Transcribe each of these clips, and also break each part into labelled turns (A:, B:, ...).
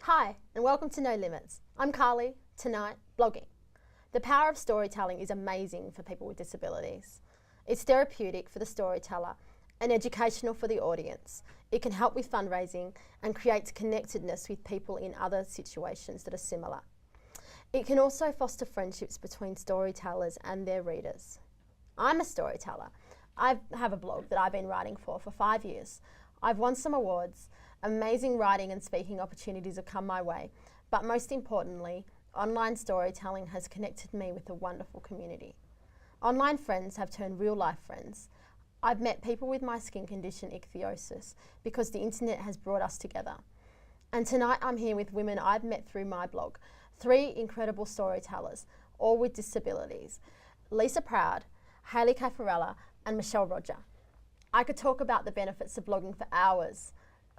A: Hi, and welcome to No Limits. I'm Carly, tonight, blogging. The power of storytelling is amazing for people with disabilities. It's therapeutic for the storyteller and educational for the audience. It can help with fundraising and creates connectedness with people in other situations that are similar. It can also foster friendships between storytellers and their readers. I'm a storyteller. I have a blog that I've been writing for 5 years. I've won some awards. Amazing writing and speaking opportunities have come my way, but most importantly, online storytelling has connected me with a wonderful community. Online friends have turned real life friends. I've met people with my skin condition ichthyosis because the internet has brought us together. And tonight I'm here with women I've met through my blog, 3 incredible storytellers, all with disabilities. Leisa Proud, Hayley Cafarella and Michelle Roger. I could talk about the benefits of blogging for hours.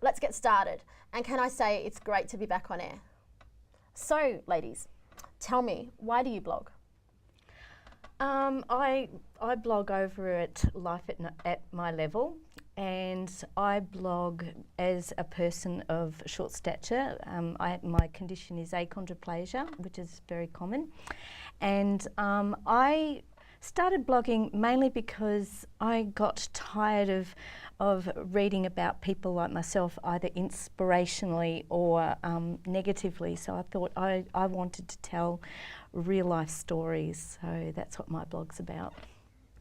A: Let's get started. And can I say it's great to be back on air. So, ladies, tell me, why do you blog?
B: I blog over at Life at My Level, and I blog as a person of short stature. My condition is achondroplasia, which is very common, and I started blogging mainly because I got tired of reading about people like myself, either inspirationally or negatively. So I thought I wanted to tell real life stories. So that's what my blog's about.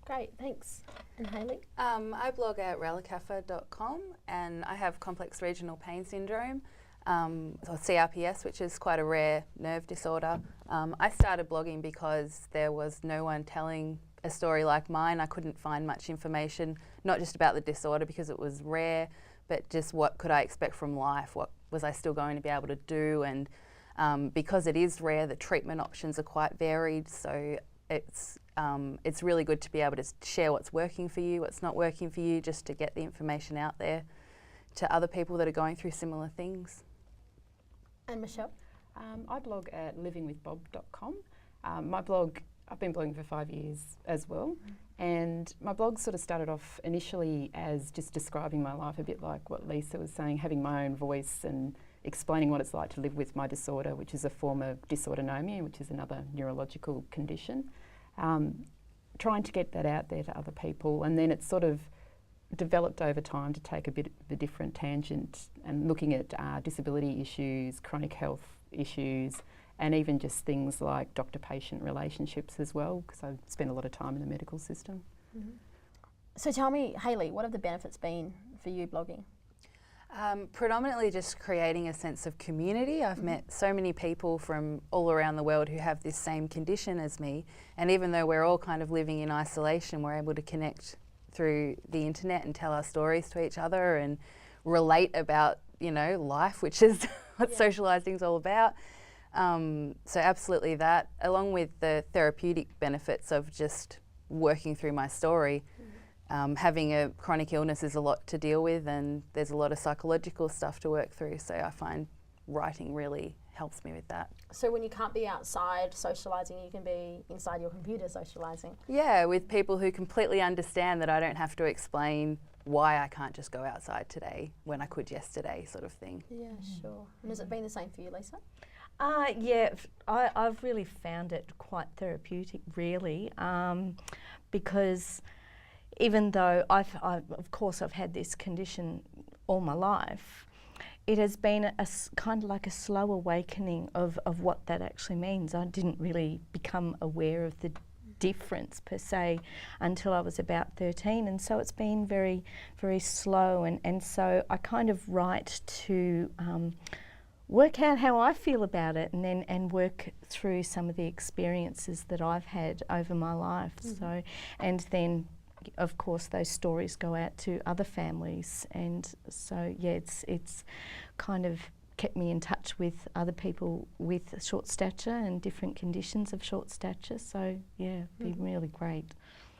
A: Great, thanks. And Hayley?
C: I blog at relicafa.com and I have complex regional pain syndrome, or CRPS, which is quite a rare nerve disorder. I started blogging because there was no one telling a story like mine. I couldn't find much information, not just about the disorder because it was rare, but just what could I expect from life, what was I still going to be able to do, and because it is rare, the treatment options are quite varied, so it's really good to be able to share what's working for you, what's not working for you, just to get the information out there to other people that are going through similar things.
A: And Michelle?
D: I blog at livingwithbob.com. My blog, I've been blogging for 5 years as well, and my blog sort of started off initially as just describing my life, a bit like what Leisa was saying, having my own voice and explaining what it's like to live with my disorder, which is a form of dysautonomia, which is another neurological condition. Trying to get that out there to other people, and then it sort of developed over time to take a bit of a different tangent and looking at disability issues, chronic health issues, and even just things like doctor-patient relationships as well, because I spend a lot of time in the medical system.
A: Mm-hmm. So tell me, Hayley, what have the benefits been for you blogging?
C: Predominantly just creating a sense of community. I've met so many people from all around the world who have this same condition as me, and even though we're all kind of living in isolation, we're able to connect through the internet and tell our stories to each other and relate about, you know, life, which is what socialising is all about. So absolutely that, along with the therapeutic benefits of just working through my story. Having a chronic illness is a lot to deal with, and there's a lot of psychological stuff to work through, so I find writing really helps me with that.
A: So when you can't be outside socialising, you can be inside your computer socialising?
C: Yeah, with people who completely understand that I don't have to explain why I can't just go outside today when I could yesterday, sort of thing.
A: Yeah, sure. And has it been the same for you, Leisa?
B: Yeah, I've really found it quite therapeutic, really, because even though of course I've had this condition all my life, it has been kind of like a slow awakening of what that actually means. I didn't really become aware of the difference per se until I was about 13, and so it's been very, very slow, and so I kind of write to work out how I feel about it, and work through some of the experiences that I've had over my life. So, and then of course those stories go out to other families, and so yeah, it's kind of kept me in touch with other people with short stature and different conditions of short stature, so yeah, been really great.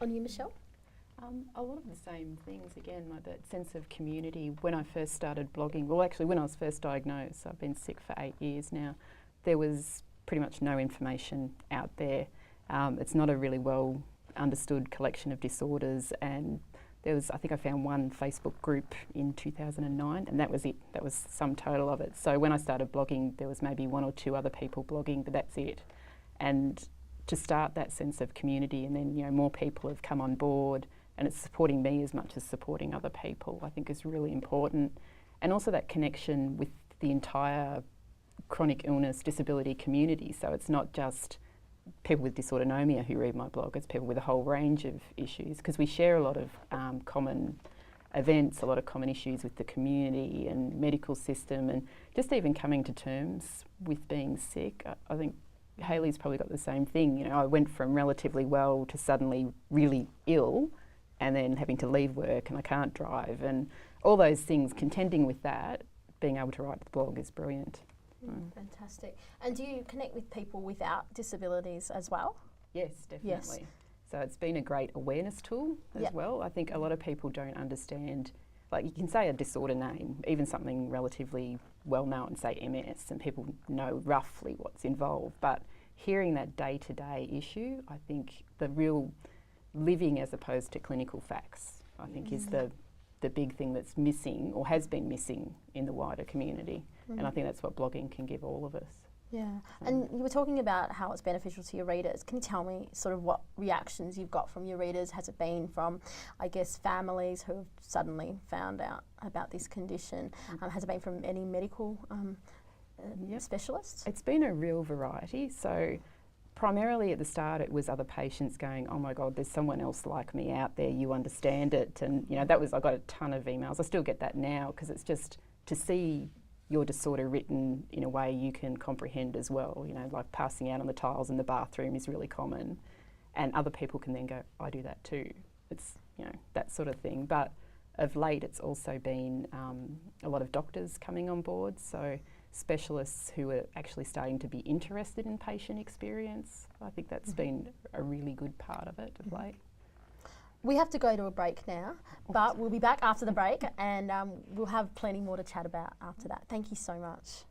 A: On you, Michelle?
D: A lot of the same things, again, like that sense of community. When I first started blogging, well actually when I was first diagnosed, I've been sick for 8 years now, there was pretty much no information out there. It's not a really well understood collection of disorders, and I think I found one Facebook group in 2009, and that was it. That was sum total of it. So when I started blogging, there was maybe 1 or 2 other people blogging, but that's it. And to start that sense of community, and then, you know, more people have come on board, and it's supporting me as much as supporting other people, I think is really important. And also that connection with the entire chronic illness disability community. So it's not just people with dysautonomia who read my blog, it's people with a whole range of issues, because we share a lot of common events, a lot of common issues with the community and medical system, and just even coming to terms with being sick. I think Hayley's probably got the same thing. You know, I went from relatively well to suddenly really ill, and then having to leave work, and I can't drive, and all those things, contending with that, being able to write the blog is brilliant.
A: Fantastic. And do you connect with people without disabilities as well?
D: Yes, definitely. So it's been a great awareness tool as well. I think a lot of people don't understand, like you can say a disorder name, even something relatively well known, say MS, and people know roughly what's involved, but hearing that day-to-day issue, I think the real living as opposed to clinical facts, I think is the big thing that's missing or has been missing in the wider community. And I think that's what blogging can give all of us.
A: Yeah, and you were talking about how it's beneficial to your readers. Can you tell me sort of what reactions you've got from your readers? Has it been from, I guess, families who have suddenly found out about this condition? Has it been from any medical specialists? It's
D: been a real variety. So primarily at the start it was other patients going, oh my God, there's someone else like me out there, you understand it. And you know, I got a ton of emails. I still get that now, because it's just to see your disorder written in a way you can comprehend as well. You know, like passing out on the tiles in the bathroom is really common, and other people can then go, I do that too. It's, you know, that sort of thing. But of late it's also been a lot of doctors coming on board, so specialists who are actually starting to be interested in patient experience. I think that's been a really good part of it of late.
A: We have to go to a break now, but we'll be back after the break, and we'll have plenty more to chat about after that. Thank you so much.